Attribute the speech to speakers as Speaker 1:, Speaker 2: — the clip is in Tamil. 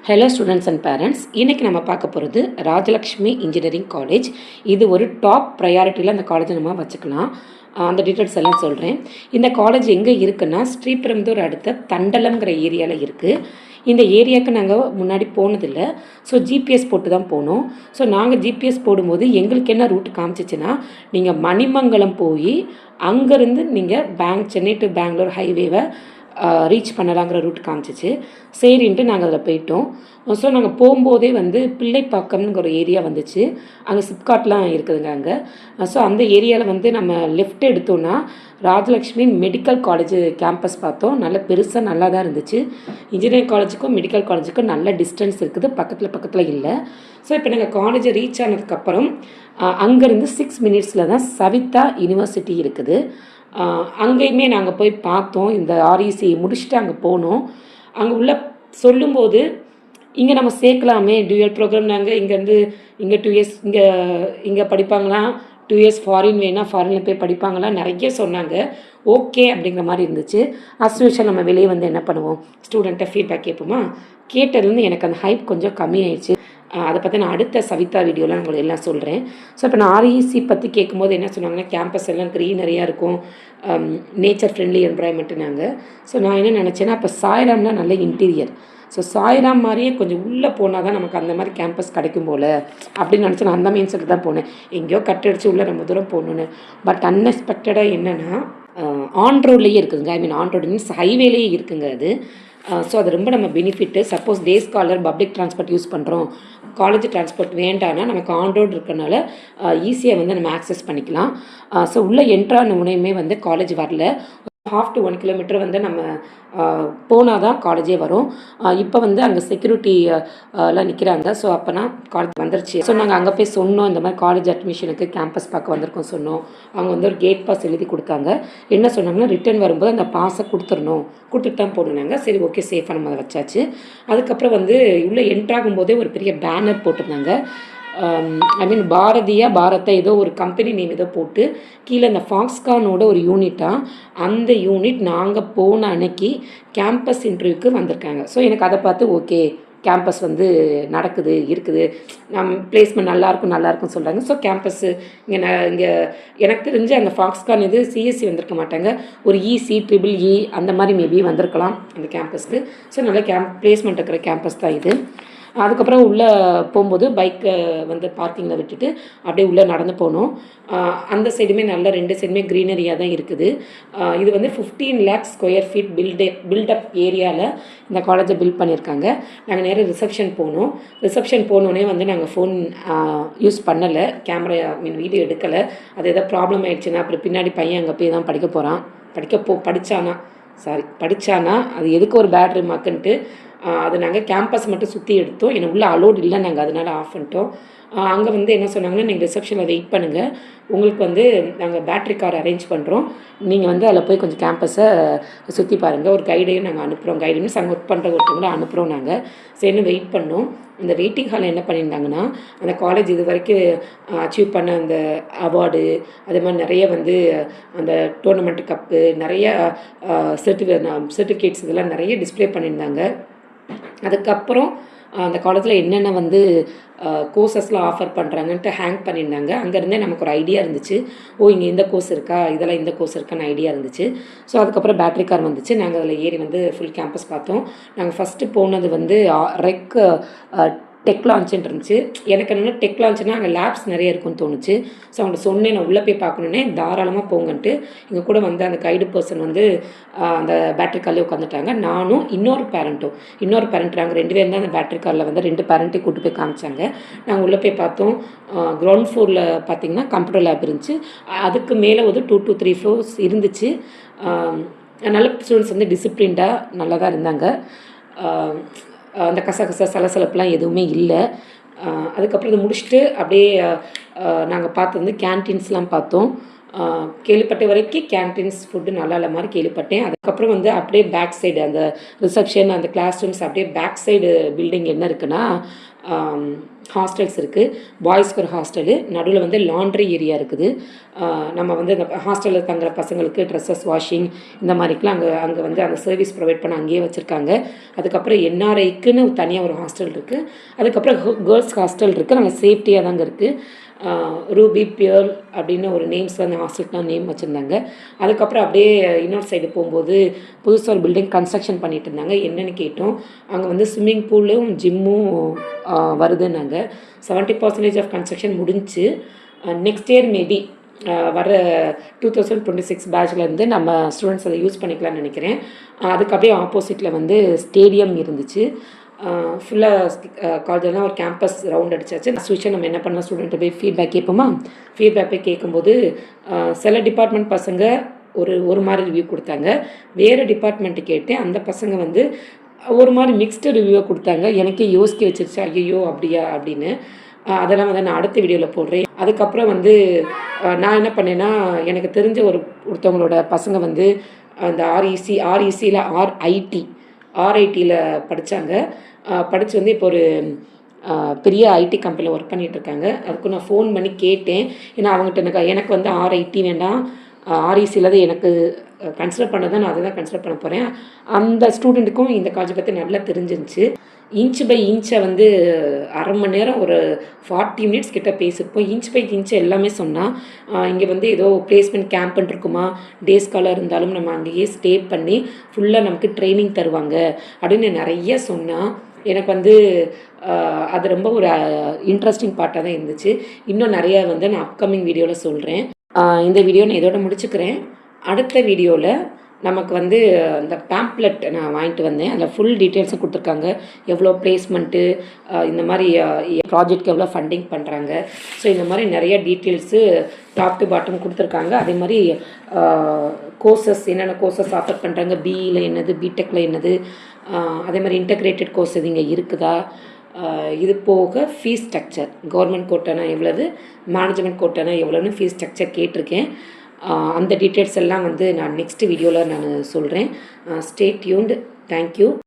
Speaker 1: ஹலோ ஸ்டூடெண்ட்ஸ் அண்ட் பேரண்ட்ஸ், இன்றைக்கி நம்ம பார்க்க போகிறது ராஜலக்ஷ்மி இன்ஜினியரிங் காலேஜ். இது ஒரு டாப் ப்ரையாரிட்டியில் அந்த காலேஜை நம்ம வச்சுக்கலாம். அந்த டீட்டெயில்ஸ் எல்லாம் சொல்கிறேன். இந்த காலேஜ் எங்கே இருக்குன்னா ஸ்ரீபெரும்புதூர் அடுத்த தண்டலம்ங்கிற ஏரியாவில் இருக்குது. இந்த ஏரியாவுக்கு நாங்கள் முன்னாடி போனதில்லை. ஸோ ஜிபிஎஸ் போட்டு தான் போனோம். ஸோ நாங்கள் ஜிபிஎஸ் போடும்போது எங்களுக்கு என்ன ரூட் காமிச்சிச்சுன்னா, நீங்கள் மணிமங்கலம் போய் அங்கேருந்து நீங்கள் சென்னை டு பெங்களூர் ஹைவேவை ரீச் பண்ணலாங்கிற ரூட் காமிச்சிச்சு. சரின்ட்டு நாங்கள் அதில் போயிட்டோம். ஸோ நாங்கள் போகும்போதே பிள்ளைப்பாக்கம்ங்கிற ஒரு ஏரியா வந்துச்சு. அங்கே சிப்காட்லாம் இருக்குதுங்க அங்கே. ஸோ அந்த ஏரியாவில் நம்ம லெஃப்ட் எடுத்தோன்னா ராஜலக்ஷ்மி மெடிக்கல் காலேஜ் கேம்பஸ் பார்த்தோம். நல்ல பெருசாக நல்லா தான் இருந்துச்சு. இன்ஜினியரிங் காலேஜுக்கும் மெடிக்கல் காலேஜுக்கும் நல்ல டிஸ்டன்ஸ் இருக்குது, பக்கத்தில் இல்லை. ஸோ இப்போ நாங்கள் காலேஜை ரீச் ஆனதுக்கப்புறம் அங்கேருந்து 6 மினிட்ஸில் தான் சவிதா யூனிவர்சிட்டி இருக்குது. அங்கேயுமே நாங்கள் போய் பார்த்தோம். இந்த ஆர்இசி முடிச்சுட்டு அங்கே போனோம். அங்கே உள்ள சொல்லும்போது இங்கே நம்ம சேர்க்கலாமே டியூயல் ப்ரோக்ராம், நாங்கள் இங்கே 2 இயர்ஸ் இங்கே படிப்பாங்களா, 2 இயர்ஸ் ஃபாரின் வேணால் ஃபாரினில் போய் படிப்பாங்களா நிறைய சொன்னாங்க. ஓகே அப்படிங்கிற மாதிரி இருந்துச்சு. அஸ்யூஷுவல் நம்ம வெளியே என்ன பண்ணுவோம், ஸ்டூடெண்ட்டை ஃபீட்பேக் கேட்போமா. கேட்டதுலேருந்து எனக்கு அந்த ஹைப் கொஞ்சம் கம்மியாயிடுச்சு. அதை பற்றி நான் அடுத்த சவிதா வீடியோவில் உங்களுக்கு எல்லாம் சொல்கிறேன். ஸோ இப்போ நான் ஆர்இசி பற்றி கேட்கும்போது என்ன சொன்னாங்கன்னா, கேம்பஸ் எல்லாம் க்ரீனரியாக இருக்கும், நேச்சர் ஃப்ரெண்ட்லி என்வரான்மெண்ட்டுனாங்க. ஸோ நான் என்ன நினச்சேன்னா, அப்போ சாய்ராம்லாம் நல்ல இன்டீரியர். ஸோ சாய்ராம் மாதிரியே கொஞ்சம் உள்ளே போனால் தான் நமக்கு அந்த மாதிரி கேம்பஸ் கிடைக்கும் போல் அப்படின்னு நினச்சி நான் அந்த மைண்ட் செட்டு தான் போனேன். எங்கேயோ கட்டடிச்சு உள்ளே ரொம்ப தூரம் போகணுன்னு. பட் அன்எக்ஸ்பெக்டடாக என்னென்னா, ஆன் ரோட்லேயே இருக்குதுங்க. ஆன் ரோடு மீன்ஸ் ஹைவேலேயே இருக்குங்க அது. ஸோ அது ரொம்ப நம்ம benefit. Suppose day scholar public transport use பண்ணுறோம், காலேஜ் டிரான்ஸ்போர்ட் வேண்டான்னா நமக்கு ஆன் ரோடு இருக்கிறனால ஈஸியாக நம்ம ஆக்சஸ் பண்ணிக்கலாம். ஸோ உள்ளே என்ட்ரான உடனேயுமே காலேஜ் வரல. 1/2 to 1 கிலோமீட்டர் நம்ம போனால் தான் காலேஜே வரும். இப்போ அங்கே செக்யூரிட்டி எல்லாம் நிற்கிறாங்க. ஸோ அப்போனா காலேஜ் வந்துருச்சு. ஸோ நாங்கள் அங்கே போய் சொன்னோம், இந்த மாதிரி காலேஜ் அட்மிஷனுக்கு கேம்பஸ் பார்க்க வந்திருக்கோம் சொன்னோம். அவங்க ஒரு கேட் பாஸ் எழுதி கொடுத்தாங்க. என்ன சொன்னாங்கன்னா, ரிட்டர்ன் வரும்போது அந்த பாஸை கொடுத்துட்டு தான் போடுனாங்க. சரி, ஓகே, சேஃபாக நம்ம அதை வச்சாச்சு. அதுக்கப்புறம் உள்ளே என்ட்ராகும் போதே ஒரு பெரிய பேனர் போட்டிருந்தாங்க. பாரத்தை ஏதோ ஒரு கம்பெனி நேம் ஏதோ போட்டு கீழே அந்த ஃபாக்ஸ்கானோட ஒரு யூனிட்டாக, அந்த யூனிட் நாங்கள் போன அன்னைக்கு கேம்பஸ் இன்டர்வியூக்கு வந்திருக்காங்க. ஸோ எனக்கு அதை பார்த்து ஓகே, கேம்பஸ் இருக்குது, பிளேஸ்மெண்ட் நல்லாயிருக்கும் சொல்கிறாங்க. ஸோ கேம்பஸ்ஸு இங்கே எனக்கு தெரிஞ்சு அந்த ஃபாக்ஸ்கான் இது சிஎஸ்சி வந்திருக்க மாட்டாங்க, ஒரு இசி EEE அந்த மாதிரி மேபி வந்திருக்கலாம் அந்த கேம்பஸ்க்கு. ஸோ நல்ல பிளேஸ்மெண்ட் இருக்கிற கேம்பஸ் தான் இது. அதுக்கப்புறம் உள்ளே போகும்போது பைக்கை பார்க்கிங்கில் விட்டுட்டு அப்படியே உள்ளே நடந்து போனோம். அந்த சைடுமே நல்ல 2 சைடுமே க்ரீனரியாக தான் இருக்குது. இது 15 lakh ஸ்கொயர் ஃபீட் பில்டப் ஏரியாவில் இந்த காலேஜை பில்ட் பண்ணியிருக்காங்க. நாங்கள் நேராக ரிசப்ஷன் போனோம். ரிசப்ஷன் போனோடனே நாங்கள் ஃபோன் யூஸ் பண்ணலை, கேமரா வீடியோ எடுக்கலை. அது எதாவது ப்ராப்ளம் ஆகிடுச்சுன்னா அப்புறம் பின்னாடி பையன் அங்கே போய் தான் படிக்க போகிறான். படித்தானா அது எதுக்கு ஒரு பேட் ரிமார்க்குன்ட்டு அது நாங்கள் கேம்பஸ் மட்டும் சுற்றி எடுத்தோம். எனக்கு உள்ளே அலோட் இல்லை, நாங்கள் அதனால் ஆஃப் பண்ணிட்டோம். அங்கே என்ன சொன்னாங்கன்னா, நீங்கள் ரிசப்ஷனில் வெயிட் பண்ணுங்கள், உங்களுக்கு நாங்கள் பேட்ரி கார் அரேஞ்ச் பண்ணுறோம், நீங்கள் அதில் போய் கொஞ்சம் கேம்பஸை சுற்றி பாருங்கள், ஒரு கைடையும் நாங்கள் அனுப்புகிறோம். கைடு மீன்ஸ் அங்கே ஒர்க் பண்ணுற ஒருத்தவங்கள அனுப்புகிறோம் நாங்கள். சரின்னு வெயிட் பண்ணோம். இந்த வெயிட்டிங் ஹாலில் என்ன பண்ணியிருந்தாங்கன்னா, அந்த காலேஜ் இது வரைக்கும் அச்சீவ் பண்ண அந்த அவார்டு, அதே மாதிரி நிறைய அந்த டோர்னமெண்ட் கப்பு, நிறைய சர்டிஃபிகேட்ஸ் இதெல்லாம் நிறைய டிஸ்பிளே பண்ணியிருந்தாங்க. அதுக்கப்புறம் அந்த காலேஜில் என்னென்ன கோர்சஸ்லாம் ஆஃபர் பண்ணுறாங்கன்ட்டு ஹேங் பண்ணியிருந்தாங்க. அங்கேருந்தே நமக்கு ஒரு ஐடியா இருந்துச்சு, இங்கே இந்த கோர்ஸ் இருக்கா, இதெல்லாம் இந்த கோர்ஸ் இருக்கான்னு ஐடியா இருந்துச்சு. ஸோ அதுக்கப்புறம் பேட்ரி கார் வந்துச்சு. நாங்கள் அதில் ஏறி ஃபுல் கேம்பஸ் பார்த்தோம். நாங்கள் ஃபஸ்ட்டு போனது ரெக் டெக் லான்ச்சுன்னு இருந்துச்சு. எனக்கு என்னென்னா, டெக் லான்ச்சுன்னா அங்கே லேப்ஸ் நிறைய இருக்குன்னு தோணுச்சு. ஸோ அவங்க சொன்னேன், நான் உள்ளே போய் பார்க்கணுன்னே தாராளமாக போங்கன்ட்டு. இங்கே கூட அந்த கைடு பர்சன் அந்த பேட்ரி கார்லேயே உட்காந்துட்டாங்க. நானும் இன்னொரு பேரண்ட் நாங்கள் 2 பேரும் தான் அந்த பேட்ரி காரில் 2 பேரண்ட்டையும் கூட்டு போய் காமிச்சாங்க. நாங்கள் உள்ளே போய் பார்த்தோம். கிரவுண்ட் ஃப்ளோரில் பார்த்திங்கன்னா கம்ப்யூட்டர் லேப் இருந்துச்சு. அதுக்கு மேலே 2 to 3 ஃப்ளோர்ஸ் இருந்துச்சு. நல்ல ஸ்டூடெண்ட்ஸ் டிசிப்ளின்டாக நல்லா தான் இருந்தாங்க. அந்த சலசலப்புலாம் எதுவுமே இல்லை. அதுக்கப்புறம் இதை முடிச்சுட்டு அப்படியே நாங்கள் பார்த்தது கேன்டீன்ஸ்லாம் பார்த்தோம். கேள்விப்பட்ட வரைக்கும் கேன்டீன்ஸ் ஃபுட்டு நல்லா இல்லை மாதிரி கேள்விப்பட்டேன். அதுக்கப்புறம் அப்படியே பேக் சைடு அந்த ரிசப்ஷன், அந்த கிளாஸ் ரூம்ஸ் அப்படியே பேக் சைடு பில்டிங் என்ன இருக்குன்னா, ஹாஸ்டல்ஸ் இருக்குது. பாய்ஸ்க்கு ஒரு ஹாஸ்டலு, நடுவில் வந்து லாண்ட்ரி ஏரியா இருக்குது. நம்ம வந்து அந்த ஹாஸ்டலில் தங்குற பசங்களுக்கு ட்ரெஸ்ஸஸ் வாஷிங் இந்த மாதிரிக்கெலாம் அங்கே வந்து அந்த சர்வீஸ் ப்ரொவைட் பண்ண அங்கேயே வச்சுருக்காங்க. அதுக்கப்புறம் என்ஆர்ஐக்குன்னு தனியாக ஒரு ஹாஸ்டல் இருக்குது. அதுக்கப்புறம் கேர்ள்ஸ் ஹாஸ்டல் இருக்குது. நல்லா சேஃப்டியாக தாங்க இருக்குது. ரூபி பியர்ல் அப்படின்னு ஒரு நேம்ஸ் அந்த ஹாஸ்டலுக்குலாம் நேம் வச்சுருந்தாங்க. அதுக்கப்புறம் அப்படியே இன்னொரு சைடு போகும்போது புதுசாக ஒரு பில்டிங் கன்ஸ்ட்ரக்ஷன் பண்ணிகிட்டு இருந்தாங்க. என்னென்னு கேட்டோம். அங்கே வந்து ஸ்விம்மிங் பூலும் ஜிம்மும் வருதுன்னாங்க. 70% ஆஃப் கன்ஸ்ட்ரக்ஷன் முடிஞ்சு. நெக்ஸ்ட் இயர் மேபி வர 2026 பேட்ச்லேருந்து நம்ம ஸ்டூடெண்ட்ஸ் அதை யூஸ் பண்ணிக்கலாம்னு நினைக்கிறேன். அதுக்கு அப்படியே ஆப்போசிட்டில் வந்து ஸ்டேடியம் இருந்துச்சு. ஃபுல்லாக காலேஜெல்லாம் ஒரு கேம்பஸ் ரவுண்ட் அடிச்சாச்சு. ஸ்விட்சை நம்ம என்ன பண்ணலாம், ஸ்டூடெண்ட்டை போய் ஃபீட்பேக் கேட்போமா? ஃபீட்பேக் போய் கேட்கும்போது சில டிபார்ட்மெண்ட் பசங்க ஒரு மாதிரி ரிவ்யூ கொடுத்தாங்க. வேறு டிபார்ட்மெண்ட்டு கேட்டு அந்த பசங்க வந்து ஒரு மாதிரி மிக்ஸ்டு ரிவ்யூவை கொடுத்தாங்க. எனக்கே யோசிக்க வச்சிருச்சு, ஐயோ அப்படியா அப்படின்னு. அதெல்லாம் வந்து நான் அடுத்த வீடியோவில் போடுறேன். அதுக்கப்புறம் வந்து நான் என்ன பண்ணேன்னா, எனக்கு தெரிஞ்ச ஒருத்தவங்களோட பசங்க வந்து அந்த ஆர்இசியில் ஆர்ஐடியில் படித்தாங்க. படித்து வந்து இப்போ ஒரு பெரிய ஐடி கம்பெனியில் ஒர்க் பண்ணிகிட்ருக்காங்க. அதுக்கு நான் ஃபோன் பண்ணி கேட்டேன். ஏன்னா அவங்ககிட்ட எனக்கு வந்து ஆர்ஐடி வேண்டாம், ஆர்இசியில் தான் எனக்கு கன்சிடர் பண்ணதான், நான் அதை தான் கன்சிடர் பண்ண போகிறேன். அந்த ஸ்டூடெண்ட்டுக்கும் இந்த காலேஜை பற்றி நல்லா தெரிஞ்சிருந்துச்சு. இன்ச் பை இன்ச்சை வந்து அரை மணி நேரம் ஒரு 40 மினிட்ஸ் கிட்ட பேசியிருப்போம். இன்ச் பை இன்ச் எல்லாமே சொன்னால், இங்கே வந்து ஏதோ பிளேஸ்மெண்ட் கேம்ப்னு இருக்குமா, டே ஸ்காலர் இருந்தாலும் நம்ம அங்கேயே ஸ்டே பண்ணி ஃபுல்லாக நமக்கு ட்ரைனிங் தருவாங்க அப்படின்னு நிறைய சொன்னால், எனக்கு வந்து அது ரொம்ப ஒரு இன்ட்ரெஸ்டிங் பார்ட்டாக தான் இருந்துச்சு. இன்னும் நிறையா வந்து நான் அப்கமிங் வீடியோவில் சொல்கிறேன். இந்த வீடியோ நான் இதோட முடிச்சுக்கிறேன். அடுத்த வீடியோவில் நமக்கு வந்து அந்த பேம்ப்லெட் நான் வாங்கிட்டு வந்தேன். அதில் ஃபுல் டீட்டெயில்ஸும் கொடுத்துருக்காங்க. எவ்வளோ பிளேஸ்மெண்ட்டு, இந்த மாதிரி ப்ராஜெக்ட்க்கு எவ்வளோ ஃபண்டிங் பண்ணுறாங்க. ஸோ இந்த மாதிரி நிறைய டீட்டெயில்ஸு டாப் டு பாட்டம் கொடுத்துருக்காங்க. அதே மாதிரி கோர்சஸ் என்னென்ன கோர்சஸ் ஆஃபர் பண்ணுறாங்க, பிஇயில் என்னது, பிடெக்கில் என்னது, அதே மாதிரி இன்டகிரேட்டட் கோர்ஸ் இது இங்கே இருக்குதா, இது போக ஃபீஸ் ஸ்ட்ரக்சர், கவர்மெண்ட் கோட்டானா எவ்வளவு, மேனேஜ்மெண்ட் கோட்டானா எவ்வளோன்னு ஃபீஸ் ஸ்ட்ரக்சர் கேட்டிருக்கேன். அந்த டீட்டெயில்ஸ் எல்லாம் வந்து நான் நெக்ஸ்ட் வீடியோவில் நான் சொல்கிறேன். Stay tuned. தேங்க்யூ.